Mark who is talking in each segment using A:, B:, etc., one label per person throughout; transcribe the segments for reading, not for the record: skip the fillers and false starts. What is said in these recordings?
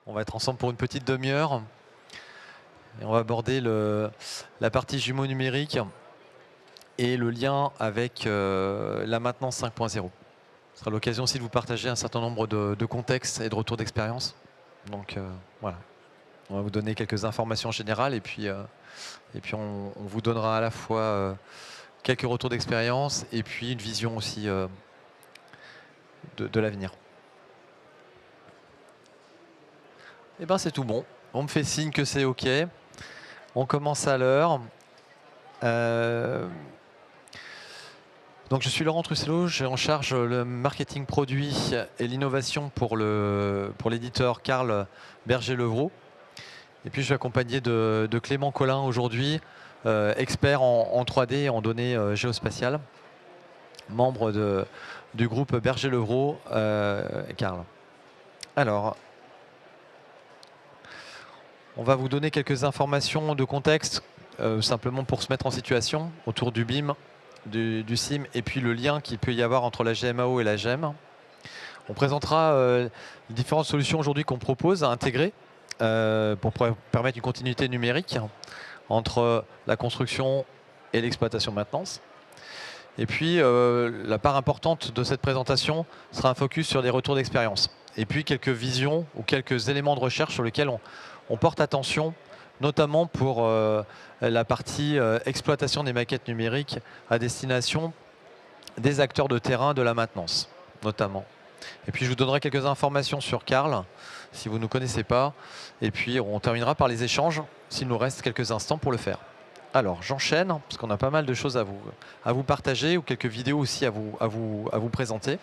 A: On va être ensemble pour une petite demi-heure. Et on va aborder la partie jumeaux numériques et le lien avec la maintenance 5.0. Ce sera l'occasion aussi de vous partager un certain nombre de contextes et de retours d'expérience. Donc voilà, on va vous donner quelques informations générales et puis on vous donnera à la fois quelques retours d'expérience et puis une vision aussi de l'avenir. Et bien c'est tout bon. On me fait signe que c'est OK. On commence à l'heure. Donc je suis Laurent Trussello, j'ai en charge le marketing produit et l'innovation pour l'éditeur Carl Berger-Levrault. Et puis je suis accompagné de Clément Collin aujourd'hui, expert en 3D et en données géospatiales, membre du groupe Berger-Levrault Carl. Alors, on va vous donner quelques informations de contexte, simplement pour se mettre en situation autour du BIM, du SIM et puis le lien qu'il peut y avoir entre la GMAO et la GEM. On présentera les différentes solutions aujourd'hui qu'on propose à intégrer pour permettre une continuité numérique entre la construction et l'exploitation maintenance. Et puis la part importante de cette présentation sera un focus sur des retours d'expérience et puis quelques visions ou quelques éléments de recherche sur lesquels on porte attention, notamment pour la partie exploitation des maquettes numériques à destination des acteurs de terrain de la maintenance, notamment. Et puis je vous donnerai quelques informations sur Carl, si vous ne nous connaissez pas. Et puis on terminera par les échanges, s'il nous reste quelques instants pour le faire. Alors j'enchaîne, parce qu'on a pas mal de choses à vous partager, ou quelques vidéos aussi à vous présenter.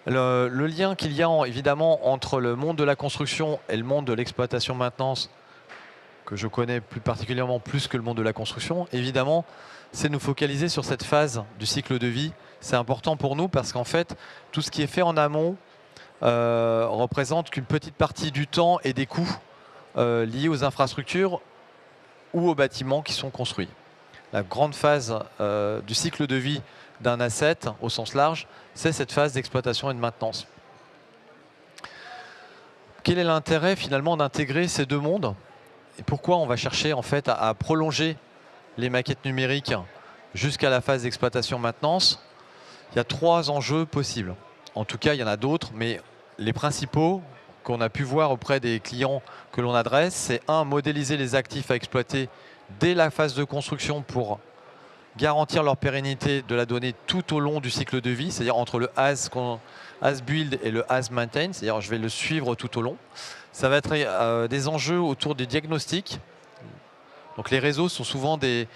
A: Le lien qu'il y a évidemment entre le monde de la construction et le monde de l'exploitation-maintenance, que je connais plus particulièrement plus que le monde de la construction, évidemment, c'est nous focaliser sur cette phase du cycle de vie. C'est important pour nous parce qu'en fait, tout ce qui est fait en amont représente qu'une petite partie du temps et des coûts liés aux infrastructures ou aux bâtiments qui sont construits. La grande phase du cycle de vie d'un asset, au sens large, c'est cette phase d'exploitation et de maintenance. Quel est l'intérêt finalement d'intégrer ces deux mondes? Et pourquoi on va chercher en fait à prolonger les maquettes numériques jusqu'à la phase d'exploitation-maintenance? Il y a 3 enjeux possibles. En tout cas, il y en a d'autres, mais les principaux qu'on a pu voir auprès des clients que l'on adresse, c'est 1, modéliser les actifs à exploiter dès la phase de construction pour garantir leur pérennité de la donnée tout au long du cycle de vie, c'est-à-dire entre le as build et le as maintain, c'est-à-dire je vais le suivre tout au long. Ça va être des enjeux autour des diagnostics. Donc les réseaux sont souvent des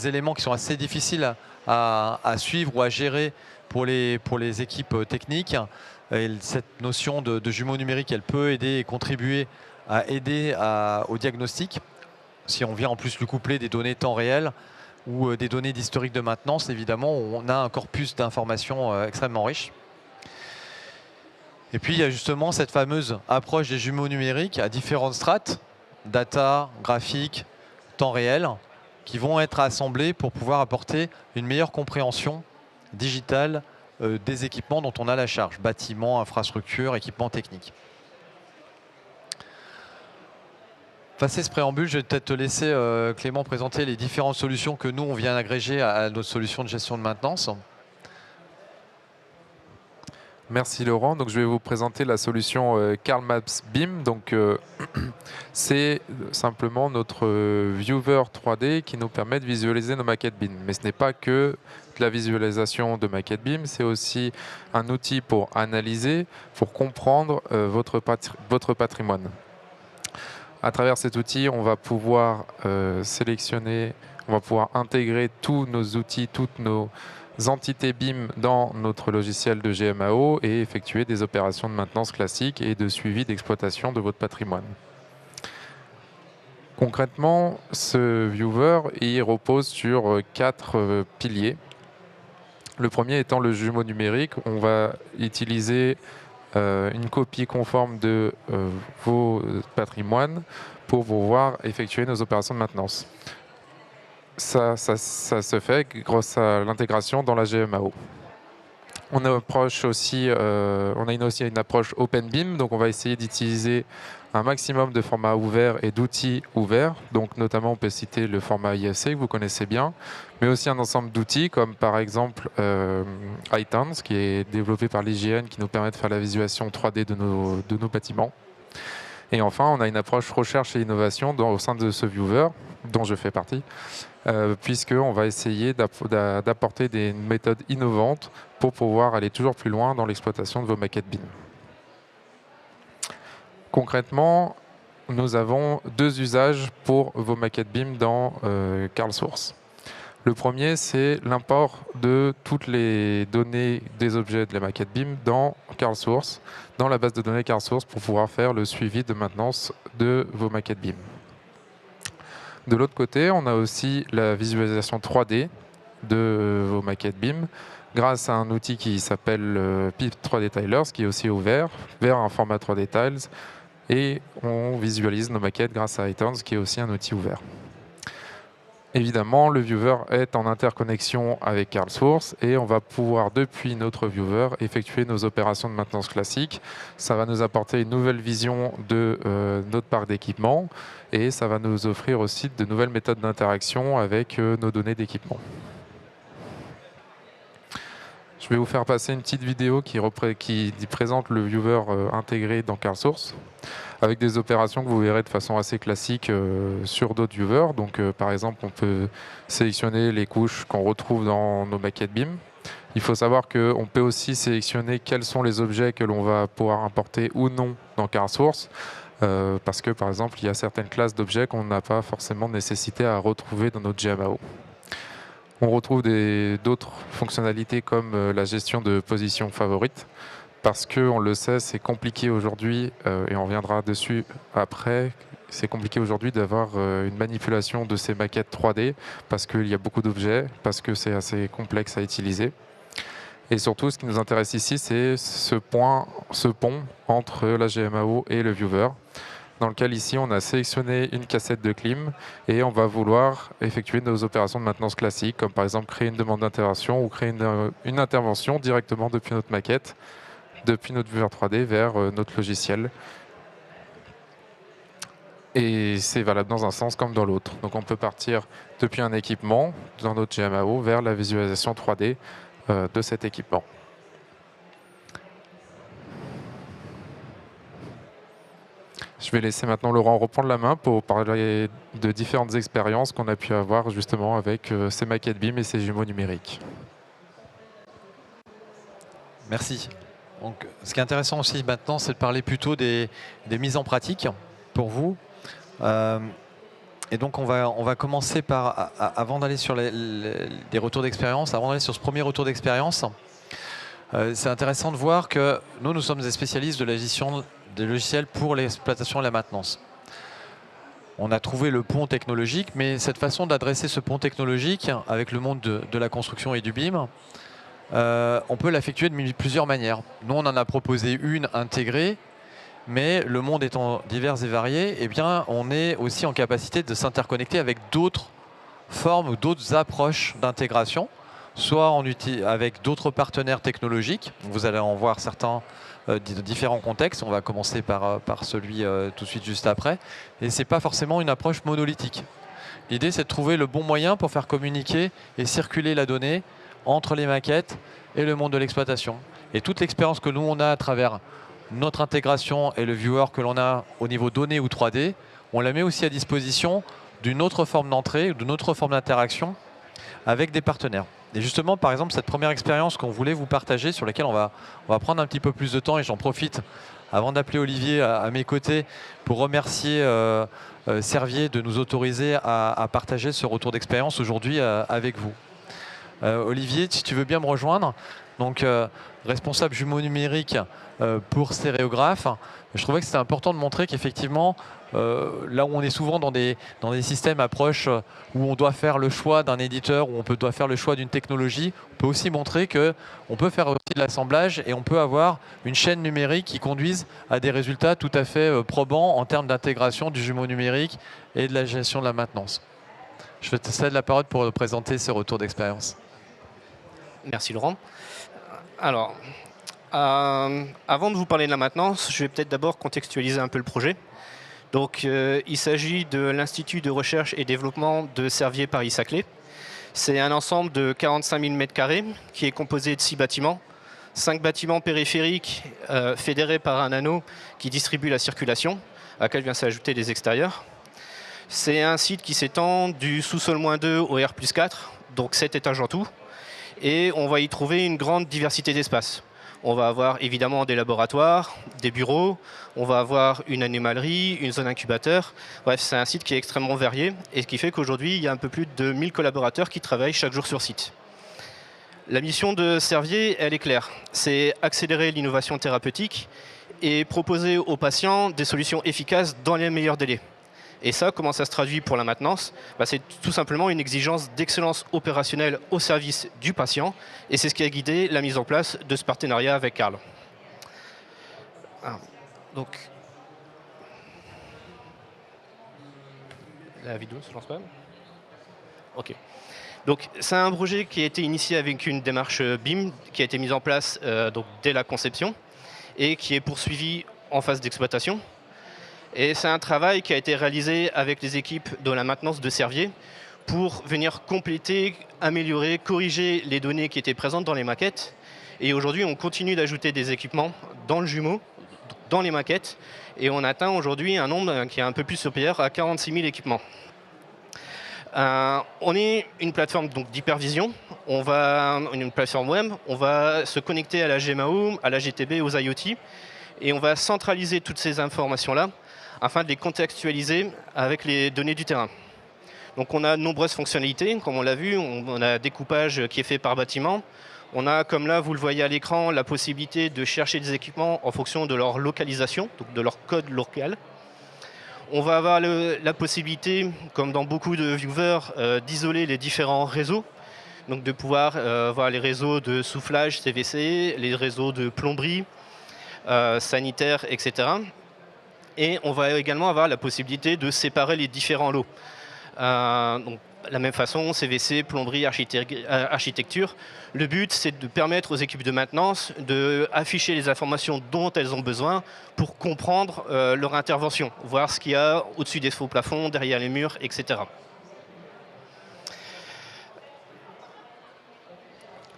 A: éléments qui sont assez difficiles à suivre ou à gérer pour les équipes techniques. Et cette notion de jumeaux numériques, elle peut aider et contribuer à aider au diagnostic. Si on vient en plus lui coupler des données temps réel ou des données d'historique de maintenance, évidemment, on a un corpus d'informations extrêmement riche. Et puis, il y a justement cette fameuse approche des jumeaux numériques à différentes strates, data, graphique, temps réel, qui vont être assemblés pour pouvoir apporter une meilleure compréhension digitale des équipements dont on a la charge, bâtiments, infrastructures, équipements techniques. Passé ce préambule, je vais peut-être te laisser, Clément, présenter les différentes solutions que nous, on vient agréger à notre solution de gestion de maintenance.
B: Merci Laurent. Donc, je vais vous présenter la solution Carl Maps BIM. Donc, c'est simplement notre viewer 3D qui nous permet de visualiser nos maquettes BIM. Mais ce n'est pas que de la visualisation de maquettes BIM, c'est aussi un outil pour analyser, pour comprendre votre patrimoine. À travers cet outil, on va pouvoir sélectionner, on va pouvoir intégrer tous nos outils, toutes nos entités BIM dans notre logiciel de GMAO et effectuer des opérations de maintenance classiques et de suivi d'exploitation de votre patrimoine. Concrètement, ce viewer il repose sur 4 piliers. Le premier étant le jumeau numérique. On va utiliser une copie conforme de vos patrimoines pour pouvoir effectuer nos opérations de maintenance. Ça se fait grâce à l'intégration dans la GMAO. On a aussi une approche Open BIM, donc on va essayer d'utiliser un maximum de formats ouverts et d'outils ouverts. Donc notamment, on peut citer le format IFC que vous connaissez bien, mais aussi un ensemble d'outils comme par exemple iTones, qui est développé par l'IGN, qui nous permet de faire la visualisation 3D de nos bâtiments. Et enfin, on a une approche recherche et innovation au sein de ce viewer, dont je fais partie, puisqu'on va essayer d'apporter des méthodes innovantes pour pouvoir aller toujours plus loin dans l'exploitation de vos maquettes BIM. Concrètement, nous avons 2 usages pour vos maquettes BIM dans CarlSource. Le premier, c'est l'import de toutes les données des objets de la maquette BIM dans CarlSource, dans la base de données CarlSource, pour pouvoir faire le suivi de maintenance de vos maquettes BIM. De l'autre côté, on a aussi la visualisation 3D de vos maquettes BIM grâce à un outil qui s'appelle PIP 3D Tilers, qui est aussi ouvert vers un format 3D Tiles, et on visualise nos maquettes grâce à iTones, qui est aussi un outil ouvert. Évidemment, le viewer est en interconnexion avec CarlSource et on va pouvoir, depuis notre viewer, effectuer nos opérations de maintenance classiques. Ça va nous apporter une nouvelle vision de notre parc d'équipement et ça va nous offrir aussi de nouvelles méthodes d'interaction avec nos données d'équipement. Je vais vous faire passer une petite vidéo qui présente le viewer intégré dans CarlSource, avec des opérations que vous verrez de façon assez classique sur d'autres viewers. Donc, par exemple, on peut sélectionner les couches qu'on retrouve dans nos maquettes BIM. Il faut savoir qu'on peut aussi sélectionner quels sont les objets que l'on va pouvoir importer ou non dans CarlSource, parce que, par exemple, il y a certaines classes d'objets qu'on n'a pas forcément nécessité à retrouver dans notre GMAO. On retrouve d'autres fonctionnalités comme la gestion de position favorite, parce que, on le sait, c'est compliqué aujourd'hui, et on reviendra dessus après, c'est compliqué aujourd'hui d'avoir une manipulation de ces maquettes 3D, parce qu'il y a beaucoup d'objets, parce que c'est assez complexe à utiliser. Et surtout, ce qui nous intéresse ici, c'est ce pont entre la GMAO et le viewer, dans lequel ici on a sélectionné une cassette de clim et on va vouloir effectuer nos opérations de maintenance classiques, comme par exemple créer une demande d'intervention ou créer une intervention directement depuis notre maquette, depuis notre viewer 3D vers notre logiciel. Et c'est valable dans un sens comme dans l'autre. Donc on peut partir depuis un équipement dans notre GMAO vers la visualisation 3D de cet équipement. Je vais laisser maintenant Laurent reprendre la main pour parler de différentes expériences qu'on a pu avoir justement avec ces maquettes BIM et ces jumeaux numériques.
A: Merci. Donc, ce qui est intéressant aussi maintenant, c'est de parler plutôt des mises en pratique pour vous. Et donc on va commencer par, avant d'aller sur des retours d'expérience, avant d'aller sur ce premier retour d'expérience, c'est intéressant de voir que nous sommes des spécialistes de la gestion des logiciels pour l'exploitation et la maintenance. On a trouvé le pont technologique, mais cette façon d'adresser ce pont technologique avec le monde de la construction et du BIM, on peut l'effectuer de plusieurs manières. Nous, on en a proposé une intégrée, mais le monde étant divers et varié, eh bien, on est aussi en capacité de s'interconnecter avec d'autres formes ou d'autres approches d'intégration, soit avec d'autres partenaires technologiques. Vous allez en voir certains de différents contextes. On va commencer par celui tout de suite juste après. Et ce n'est pas forcément une approche monolithique. L'idée, c'est de trouver le bon moyen pour faire communiquer et circuler la donnée entre les maquettes et le monde de l'exploitation. Et toute l'expérience que nous, on a à travers notre intégration et le viewer que l'on a au niveau données ou 3D, on la met aussi à disposition d'une autre forme d'entrée ou d'une autre forme d'interaction avec des partenaires. Et justement, par exemple, cette première expérience qu'on voulait vous partager, sur laquelle on va prendre un petit peu plus de temps, et j'en profite avant d'appeler Olivier à mes côtés pour remercier Servier de nous autoriser à partager ce retour d'expérience aujourd'hui avec vous. Olivier, si tu veux bien me rejoindre, donc responsable jumeaux numériques pour Stéréographe, je trouvais que c'était important de montrer qu'effectivement, là où on est souvent dans des systèmes approches où on doit faire le choix d'un éditeur, où doit faire le choix d'une technologie, on peut aussi montrer qu'on peut faire aussi de l'assemblage et on peut avoir une chaîne numérique qui conduise à des résultats tout à fait probants en termes d'intégration du jumeau numérique et de la gestion de la maintenance. Je te cède la parole pour présenter ce retour d'expérience.
C: Merci Laurent. Alors, avant de vous parler de la maintenance, je vais peut-être d'abord contextualiser un peu le projet. Donc, il s'agit de l'Institut de recherche et développement de Servier Paris-Saclay. C'est un ensemble de 45 000 m² qui est composé de 6 bâtiments. 5 bâtiments périphériques fédérés par un anneau qui distribue la circulation, à laquelle vient s'ajouter des extérieurs. C'est un site qui s'étend du sous-sol -2 au R+4, donc 7 étages en tout. Et on va y trouver une grande diversité d'espaces. On va avoir évidemment des laboratoires, des bureaux, on va avoir une animalerie, une zone incubateur. Bref, c'est un site qui est extrêmement varié et ce qui fait qu'aujourd'hui, il y a un peu plus de 1000 collaborateurs qui travaillent chaque jour sur site. La mission de Servier, elle est claire. C'est accélérer l'innovation thérapeutique et proposer aux patients des solutions efficaces dans les meilleurs délais. Et ça, comment ça se traduit pour la maintenance? C'est tout simplement une exigence d'excellence opérationnelle au service du patient. Et c'est ce qui a guidé la mise en place de ce partenariat avec Carl. Donc, la vidéo ne se lance pas? OK. Donc, c'est un projet qui a été initié avec une démarche BIM, qui a été mise en place donc, dès la conception et qui est poursuivie en phase d'exploitation. Et c'est un travail qui a été réalisé avec les équipes de la maintenance de Servier pour venir compléter, améliorer, corriger les données qui étaient présentes dans les maquettes. Et aujourd'hui, on continue d'ajouter des équipements dans le jumeau, dans les maquettes, et on atteint aujourd'hui un nombre qui est un peu plus supérieur à 46 000 équipements. On est une plateforme d'hypervision, une plateforme web, on va se connecter à la GMAO, à la GTB, aux IoT, et on va centraliser toutes ces informations-là afin de les contextualiser avec les données du terrain. Donc on a de nombreuses fonctionnalités, comme on l'a vu, on a un découpage qui est fait par bâtiment. On a, comme là, vous le voyez à l'écran, la possibilité de chercher des équipements en fonction de leur localisation, donc de leur code local. On va avoir la possibilité, comme dans beaucoup de viewers, d'isoler les différents réseaux. Donc de pouvoir voir les réseaux de soufflage CVC, les réseaux de plomberie, sanitaire, etc. Et on va également avoir la possibilité de séparer les différents lots. Donc, de la même façon, CVC, plomberie, architecture. Le but, c'est de permettre aux équipes de maintenance d'afficher les informations dont elles ont besoin pour comprendre leur intervention, voir ce qu'il y a au-dessus des faux plafonds, derrière les murs, etc.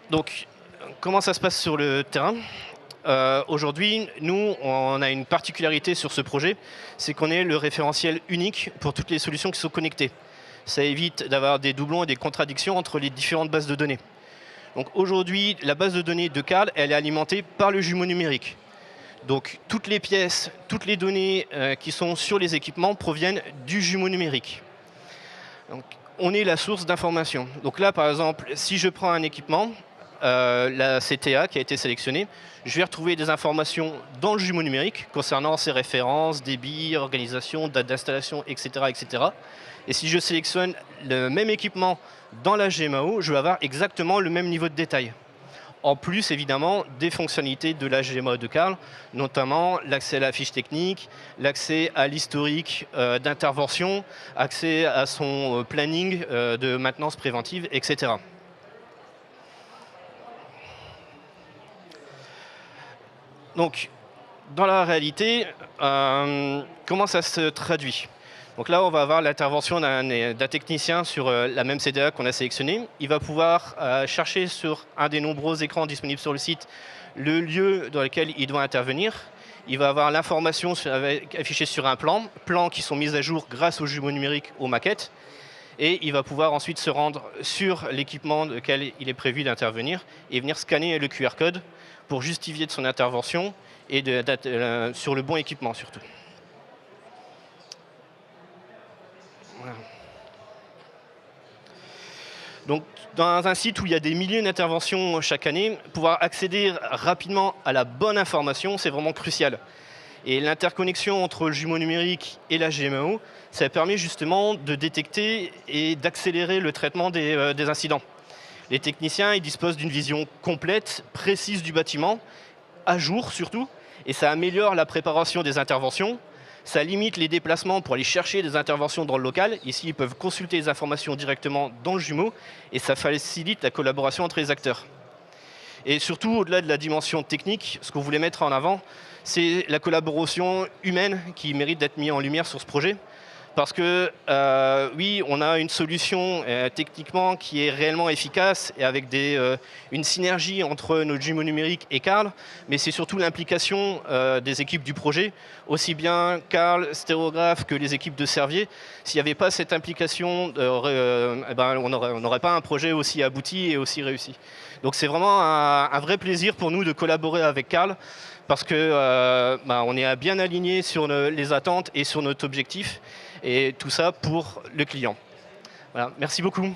C: Donc, comment ça se passe sur le terrain ? Aujourd'hui, nous, on a une particularité sur ce projet, c'est qu'on est le référentiel unique pour toutes les solutions qui sont connectées. Ça évite d'avoir des doublons et des contradictions entre les différentes bases de données. Donc aujourd'hui, la base de données de Carl, elle est alimentée par le jumeau numérique. Donc toutes les pièces, toutes les données qui sont sur les équipements proviennent du jumeau numérique. Donc, on est la source d'information. Donc là, par exemple, si je prends un équipement, la CTA qui a été sélectionnée, je vais retrouver des informations dans le jumeau numérique concernant ses références, débit, organisation, date d'installation, etc., etc. Et si je sélectionne le même équipement dans la GMAO, je vais avoir exactement le même niveau de détail. En plus, évidemment, des fonctionnalités de la GMAO de Carl, notamment l'accès à la fiche technique, l'accès à l'historique d'intervention, accès à son planning de maintenance préventive, etc. Donc, dans la réalité, comment ça se traduit? Donc là, on va avoir l'intervention d'un technicien sur la même CDA qu'on a sélectionnée. Il va pouvoir chercher sur un des nombreux écrans disponibles sur le site le lieu dans lequel il doit intervenir. Il va avoir l'information affichée sur un plans qui sont mis à jour grâce au jumeau numérique, aux maquettes. Et il va pouvoir ensuite se rendre sur l'équipement lequel il est prévu d'intervenir et venir scanner le QR code pour justifier de son intervention et sur le bon équipement surtout. Voilà. Donc, dans un site où il y a des milliers d'interventions chaque année, pouvoir accéder rapidement à la bonne information, c'est vraiment crucial. Et l'interconnexion entre le jumeau numérique et la GMAO, ça permet justement de détecter et d'accélérer le traitement des incidents. Les techniciens ils disposent d'une vision complète, précise du bâtiment, à jour surtout, et ça améliore la préparation des interventions. Ça limite les déplacements pour aller chercher des interventions dans le local. Ici, ils peuvent consulter les informations directement dans le jumeau et ça facilite la collaboration entre les acteurs. Et surtout, au-delà de la dimension technique, ce qu'on voulait mettre en avant, c'est la collaboration humaine qui mérite d'être mise en lumière sur ce projet. Parce que oui, on a une solution techniquement qui est réellement efficace et avec une synergie entre notre jumeau numérique et Carl, mais c'est surtout l'implication des équipes du projet, aussi bien Carl, Stéréographe que les équipes de Servier. S'il n'y avait pas cette implication, on n'aurait pas un projet aussi abouti et aussi réussi. Donc c'est vraiment un vrai plaisir pour nous de collaborer avec Carl, parce que on est bien aligné sur les attentes et sur notre objectif. Et tout ça pour le client. Voilà, merci beaucoup.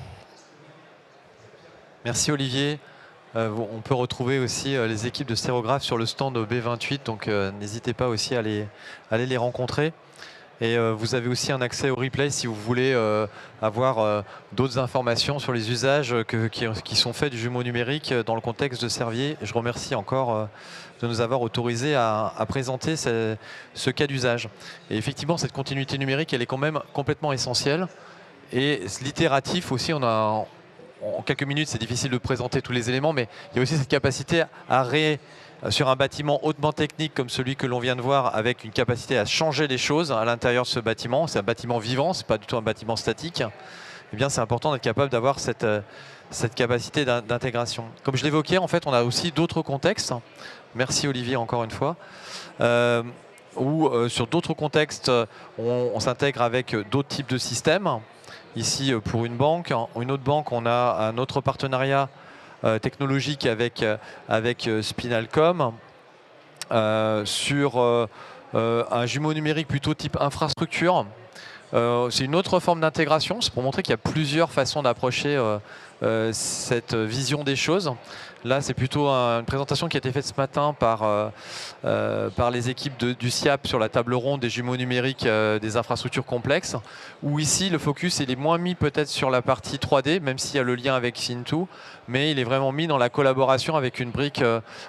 A: Merci Olivier. On peut retrouver aussi les équipes de Stéréographe sur le stand B28, donc n'hésitez pas aussi à aller les rencontrer. Et vous avez aussi un accès au replay si vous voulez avoir d'autres informations sur les usages qui sont faits du jumeau numérique dans le contexte de Servier. Je remercie encore de nous avoir autorisé à présenter ce cas d'usage. Et effectivement, cette continuité numérique, elle est quand même complètement essentielle. Et l'itératif aussi, en quelques minutes, c'est difficile de présenter tous les éléments, mais il y a aussi cette capacité sur un bâtiment hautement technique comme celui que l'on vient de voir, avec une capacité à changer les choses à l'intérieur de ce bâtiment. C'est un bâtiment vivant, ce n'est pas du tout un bâtiment statique. Eh bien, c'est important d'être capable d'avoir cette capacité d'intégration. Comme je l'évoquais, en fait, on a aussi d'autres contextes. Merci Olivier encore une fois. Où sur d'autres contextes, on s'intègre avec d'autres types de systèmes. Ici, pour une banque. Une autre banque, on a un autre partenariat technologique avec Spinalcom sur un jumeau numérique plutôt type infrastructure. C'est une autre forme d'intégration, c'est pour montrer qu'il y a plusieurs façons d'approcher cette vision des choses. Là, c'est plutôt une présentation qui a été faite ce matin par les équipes du SIAP sur la table ronde des jumeaux numériques des infrastructures complexes, où ici, le focus il est moins mis peut-être sur la partie 3D, même s'il y a le lien avec Cintu, mais il est vraiment mis dans la collaboration avec une brique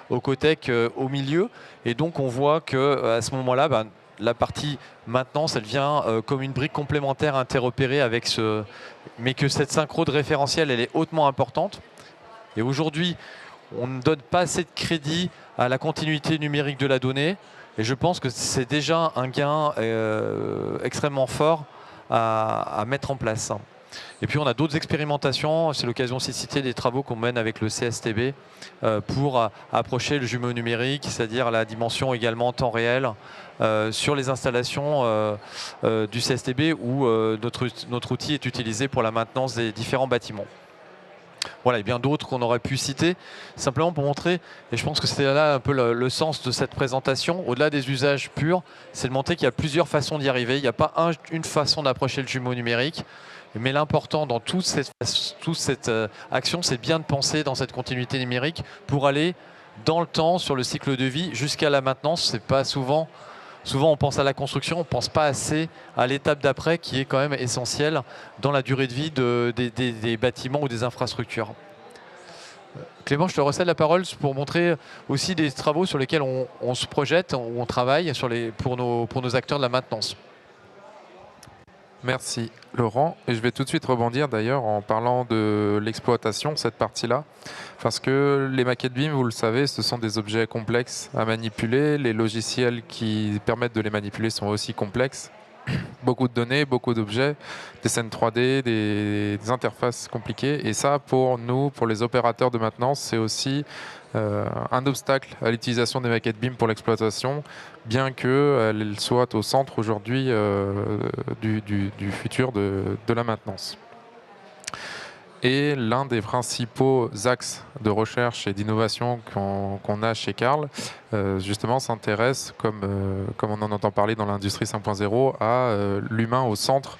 A: Ocotec au milieu. Et donc, on voit qu'à ce moment-là, la partie maintenance, elle vient comme une brique complémentaire interopérée avec mais que cette synchro de référentiel, elle est hautement importante. Et aujourd'hui, on ne donne pas assez de crédit à la continuité numérique de la donnée. Et je pense que c'est déjà un gain extrêmement fort à mettre en place. Et puis on a d'autres expérimentations, c'est l'occasion aussi de citer des travaux qu'on mène avec le CSTB pour approcher le jumeau numérique, c'est-à-dire la dimension également temps réel sur les installations du CSTB où notre outil est utilisé pour la maintenance des différents bâtiments. Voilà, et bien d'autres qu'on aurait pu citer, simplement pour montrer, et je pense que c'était là un peu le sens de cette présentation, au-delà des usages purs, c'est de montrer qu'il y a plusieurs façons d'y arriver. Il n'y a pas une façon d'approcher le jumeau numérique, mais l'important dans toute cette action, c'est bien de penser dans cette continuité numérique pour aller dans le temps, sur le cycle de vie, jusqu'à la maintenance. C'est pas souvent on pense à la construction, on ne pense pas assez à l'étape d'après qui est quand même essentielle dans la durée de vie des bâtiments ou des infrastructures. Clément, je te recède la parole pour montrer aussi des travaux sur lesquels on se projette, où on travaille pour nos acteurs de la maintenance.
B: Merci Laurent. Et je vais tout de suite rebondir d'ailleurs en parlant de l'exploitation, cette partie-là. Parce que les maquettes BIM, vous le savez, ce sont des objets complexes à manipuler. Les logiciels qui permettent de les manipuler sont aussi complexes. Beaucoup de données, beaucoup d'objets, des scènes 3D, des interfaces compliquées. Et ça, pour nous, pour les opérateurs de maintenance, c'est aussi un obstacle à l'utilisation des maquettes BIM pour l'exploitation, bien qu'elles soient au centre aujourd'hui du futur de la maintenance. Et l'un des principaux axes de recherche et d'innovation qu'on a chez Carl, justement, s'intéresse, comme on en entend parler dans l'industrie 5.0, à l'humain au centre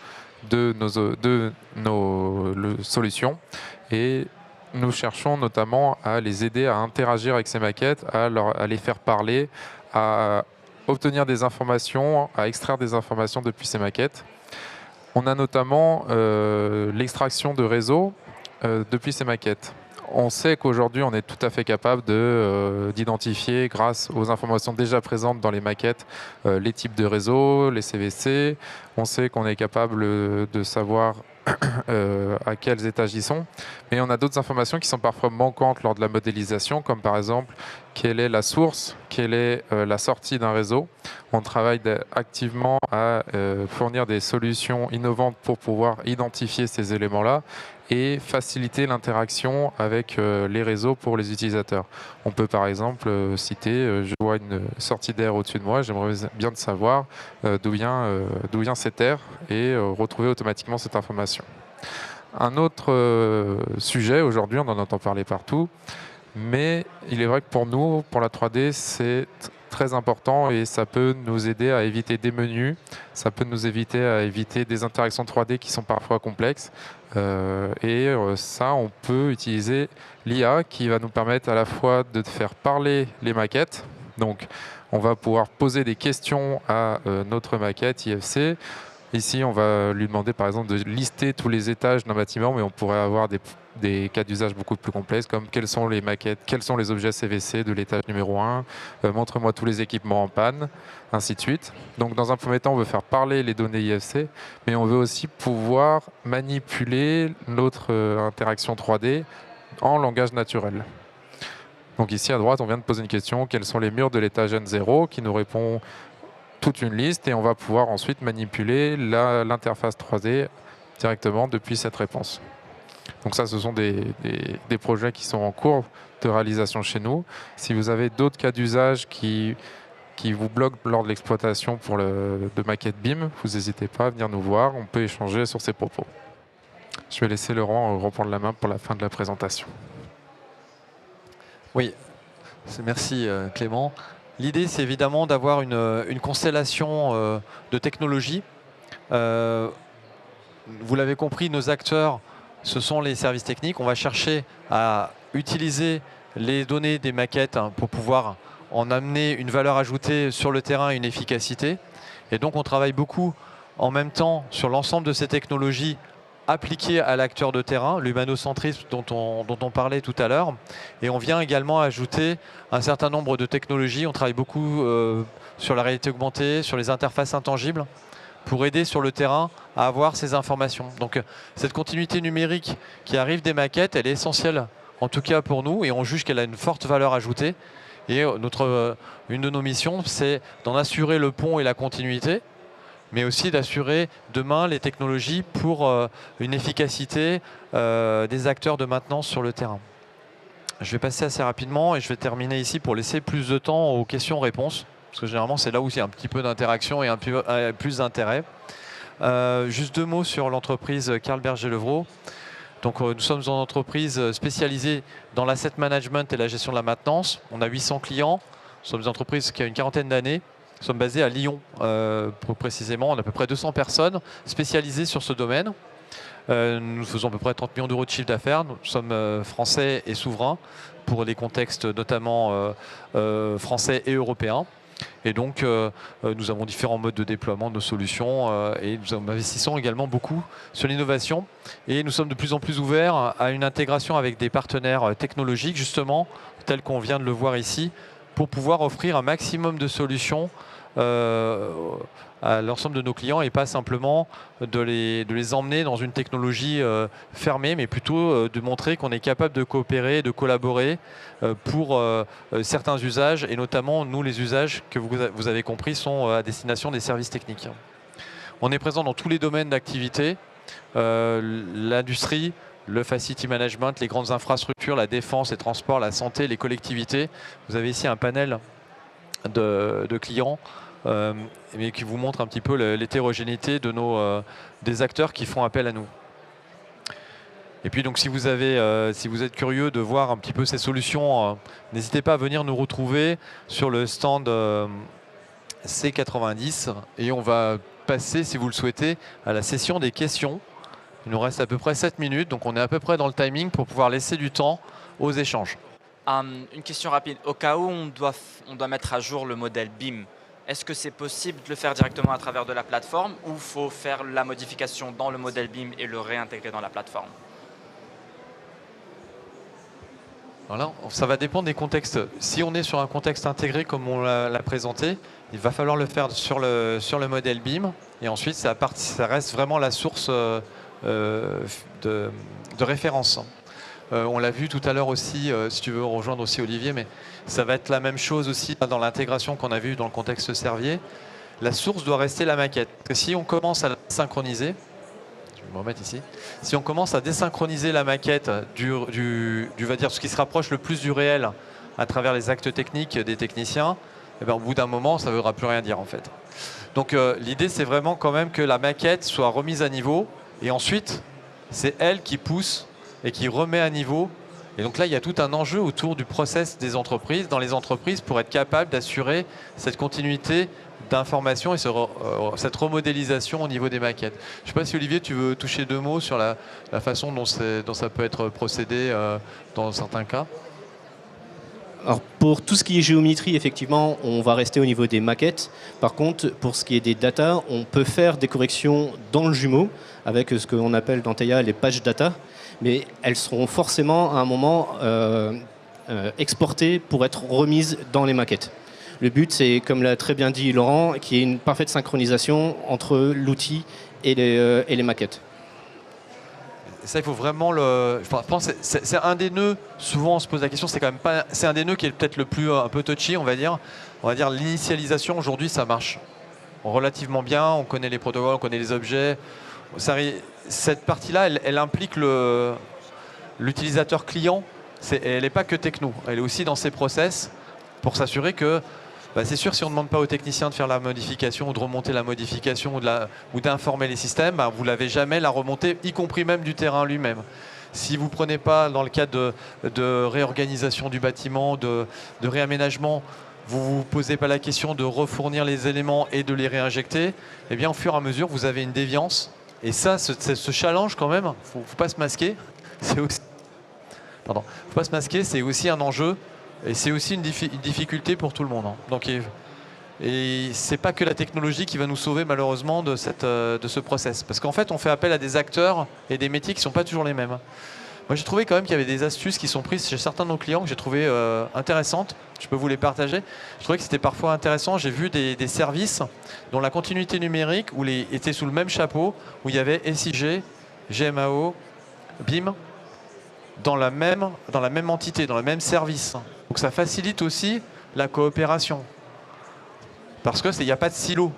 B: de nos solutions. Et nous cherchons notamment à les aider à interagir avec ces maquettes, à les faire parler, à obtenir des informations, à extraire des informations depuis ces maquettes. On a notamment l'extraction de réseaux depuis ces maquettes. On sait qu'aujourd'hui, on est tout à fait capable d'identifier, grâce aux informations déjà présentes dans les maquettes, les types de réseaux, les CVC. On sait qu'on est capable de savoir à quels étages ils sont. Mais on a d'autres informations qui sont parfois manquantes lors de la modélisation, comme par exemple quelle est la source, quelle est la sortie d'un réseau. On travaille activement à fournir des solutions innovantes pour pouvoir identifier ces éléments-là et faciliter l'interaction avec les réseaux pour les utilisateurs. On peut par exemple citer, je vois une sortie d'air au-dessus de moi, j'aimerais bien savoir d'où vient cet air et retrouver automatiquement cette information. Un autre sujet, aujourd'hui on en entend parler partout, mais il est vrai que pour nous, pour la 3D, c'est très important et ça peut nous aider à éviter des menus, ça peut nous éviter à éviter des interactions 3D qui sont parfois complexes. Ça, on peut utiliser l'IA qui va nous permettre à la fois de faire parler les maquettes. Donc, on va pouvoir poser des questions à notre maquette IFC. Ici, on va lui demander par exemple de lister tous les étages d'un bâtiment, mais on pourrait avoir des cas d'usage beaucoup plus complexes, comme quelles sont les maquettes, quels sont les objets CVC de l'étage numéro 1, montre-moi tous les équipements en panne, ainsi de suite. Donc dans un premier temps, on veut faire parler les données IFC, mais on veut aussi pouvoir manipuler notre interaction 3D en langage naturel. Donc ici à droite, on vient de poser une question, quels sont les murs de l'étage N0, qui nous répond toute une liste, et on va pouvoir ensuite manipuler l'interface 3D directement depuis cette réponse. Donc ça, ce sont des projets qui sont en cours de réalisation chez nous. Si vous avez d'autres cas d'usage qui vous bloquent lors de l'exploitation de maquettes BIM, vous n'hésitez pas à venir nous voir, on peut échanger sur ces propos. Je vais laisser Laurent reprendre la main pour la fin de la présentation.
A: Oui, merci Clément. L'idée, c'est évidemment d'avoir une constellation de technologies. Vous l'avez compris, nos acteurs, ce sont les services techniques. On va chercher à utiliser les données des maquettes pour pouvoir en amener une valeur ajoutée sur le terrain et une efficacité. Et donc, on travaille beaucoup en même temps sur l'ensemble de ces technologies appliquées à l'acteur de terrain, l'humanocentrisme dont on parlait tout à l'heure. Et on vient également ajouter un certain nombre de technologies. On travaille beaucoup sur la réalité augmentée, sur les interfaces intangibles, pour aider sur le terrain à avoir ces informations. Donc cette continuité numérique qui arrive des maquettes, elle est essentielle, en tout cas pour nous, et on juge qu'elle a une forte valeur ajoutée. Et une de nos missions, c'est d'en assurer le pont et la continuité, mais aussi d'assurer demain les technologies pour une efficacité des acteurs de maintenance sur le terrain. Je vais passer assez rapidement et je vais terminer ici pour laisser plus de temps aux questions-réponses, parce que généralement c'est là où il y a un petit peu d'interaction et un peu plus d'intérêt. Juste deux mots sur l'entreprise Carl Berger-Levrault. Donc nous sommes une entreprise spécialisée dans l'asset management et la gestion de la maintenance. On a 800 clients. Nous sommes une entreprise qui a une quarantaine d'années. Nous sommes basés à Lyon, précisément. On a à peu près 200 personnes spécialisées sur ce domaine. Nous faisons à peu près 30 millions d'euros de chiffre d'affaires. Nous sommes français et souverains pour des contextes notamment français et européens. Et donc, nous avons différents modes de déploiement de nos solutions et nous investissons également beaucoup sur l'innovation. Et nous sommes de plus en plus ouverts à une intégration avec des partenaires technologiques, justement, tels qu'on vient de le voir ici, pour pouvoir offrir un maximum de solutions à l'ensemble de nos clients et pas simplement de les emmener dans une technologie fermée, mais plutôt de montrer qu'on est capable de coopérer, de collaborer pour certains usages, et notamment, nous, les usages que vous avez compris sont à destination des services techniques. On est présent dans tous les domaines d'activité, l'industrie, le facility management, les grandes infrastructures, la défense, les transports, la santé, les collectivités. Vous avez ici un panel de clients mais qui vous montre un petit peu l'hétérogénéité des acteurs qui font appel à nous. Et puis donc si vous êtes curieux de voir un petit peu ces solutions, n'hésitez pas à venir nous retrouver sur le stand C90 et on va passer, si vous le souhaitez, à la session des questions. Il nous reste à peu près 7 minutes, donc on est à peu près dans le timing pour pouvoir laisser du temps aux échanges.
D: Une question rapide. Au cas où on doit mettre à jour le modèle BIM, est-ce que c'est possible de le faire directement à travers de la plateforme ou il faut faire la modification dans le modèle BIM et le réintégrer dans la plateforme?
A: Voilà, ça va dépendre des contextes. Si on est sur un contexte intégré comme on l'a présenté, il va falloir le faire sur le modèle BIM et ensuite ça reste vraiment la source de référence. On l'a vu tout à l'heure aussi, si tu veux rejoindre aussi Olivier, mais ça va être la même chose aussi dans l'intégration qu'on a vu dans le contexte Servier. La source doit rester la maquette. Parce que si on commence à la synchroniser, je vais me remettre ici, si on commence à désynchroniser la maquette va dire ce qui se rapproche le plus du réel à travers les actes techniques des techniciens, et bien, au bout d'un moment, ça ne voudra plus rien dire en fait. Donc l'idée, c'est vraiment quand même que la maquette soit remise à niveau, et ensuite, c'est elle qui pousse et qui remet à niveau. Et donc là, il y a tout un enjeu autour du process des entreprises, dans les entreprises, pour être capable d'assurer cette continuité d'information et cette remodélisation au niveau des maquettes. Je ne sais pas si Olivier, tu veux toucher 2 mots sur la façon dont ça peut être procédé dans certains cas.
C: Alors pour tout ce qui est géométrie, effectivement, on va rester au niveau des maquettes. Par contre, pour ce qui est des data, on peut faire des corrections dans le jumeau avec ce qu'on appelle dans Theia les patch data, mais elles seront forcément à un moment exportées pour être remises dans les maquettes. Le but, c'est, comme l'a très bien dit Laurent, qu'il y ait une parfaite synchronisation entre l'outil et les maquettes.
A: Ça, il faut vraiment le. Je pense que c'est un des nœuds. Souvent, on se pose la question. C'est quand même pas. C'est un des nœuds qui est peut-être le plus un peu touchy, on va dire. On va dire l'initialisation. Aujourd'hui, ça marche relativement bien. On connaît les protocoles, on connaît les objets. Cette partie-là, elle implique l'utilisateur client. Elle n'est pas que techno. Elle est aussi dans ses process pour s'assurer que. C'est sûr, si on ne demande pas aux techniciens de faire la modification ou de remonter la modification ou d'informer les systèmes, vous ne l'avez jamais la remontée, y compris même du terrain lui-même. Si vous ne prenez pas, dans le cadre de réorganisation du bâtiment, de réaménagement, vous ne vous posez pas la question de refournir les éléments et de les réinjecter, eh bien, au fur et à mesure, vous avez une déviance. Et ça, ce challenge, quand même, il ne faut pas se masquer. Faut pas se masquer, c'est aussi un enjeu. Et c'est aussi une difficulté pour tout le monde. Donc, et c'est pas que la technologie qui va nous sauver malheureusement de ce process. Parce qu'en fait, on fait appel à des acteurs et des métiers qui ne sont pas toujours les mêmes. Moi, j'ai trouvé quand même qu'il y avait des astuces qui sont prises chez certains de nos clients que j'ai trouvé intéressantes. Je peux vous les partager. Je trouvais que c'était parfois intéressant. J'ai vu des services dont la continuité numérique était sous le même chapeau, où il y avait SIG, GMAO, BIM, dans la même entité, dans le même service. Donc ça facilite aussi la coopération. Parce qu'il n'y a pas de silo.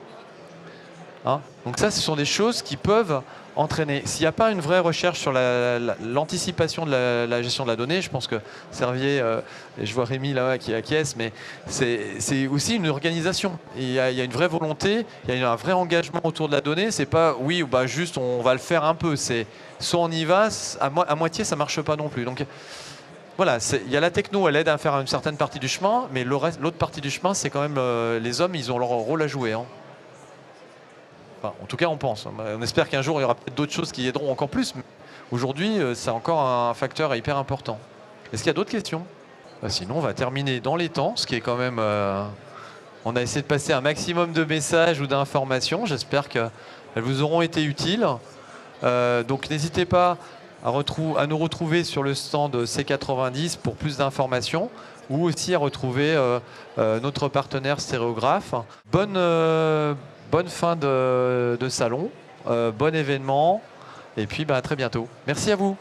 A: Donc ça, ce sont des choses qui peuvent entraîner. S'il n'y a pas une vraie recherche sur l'anticipation de la gestion de la donnée, je pense que Servier, et je vois Rémi là qui acquiesce, mais c'est aussi une organisation. Il y a une vraie volonté, il y a un vrai engagement autour de la donnée. C'est pas oui, juste on va le faire un peu. C'est soit on y va, à moitié ça marche pas non plus. Donc voilà, il y a la techno, elle aide à faire une certaine partie du chemin, mais l'autre partie du chemin, c'est quand même les hommes, ils ont leur rôle à jouer. Enfin, en tout cas, on pense. On espère qu'un jour, il y aura peut-être d'autres choses qui aideront encore plus. Mais aujourd'hui, c'est encore un facteur hyper important. Est-ce qu'il y a d'autres questions ? Sinon, on va terminer dans les temps, ce qui est quand même... on a essayé de passer un maximum de messages ou d'informations. J'espère qu'elles vous auront été utiles. Donc, n'hésitez pas à nous retrouver sur le stand C90 pour plus d'informations ou aussi à retrouver notre partenaire Stéréographe. Bonne fin de salon, bon événement et puis à très bientôt. Merci à vous.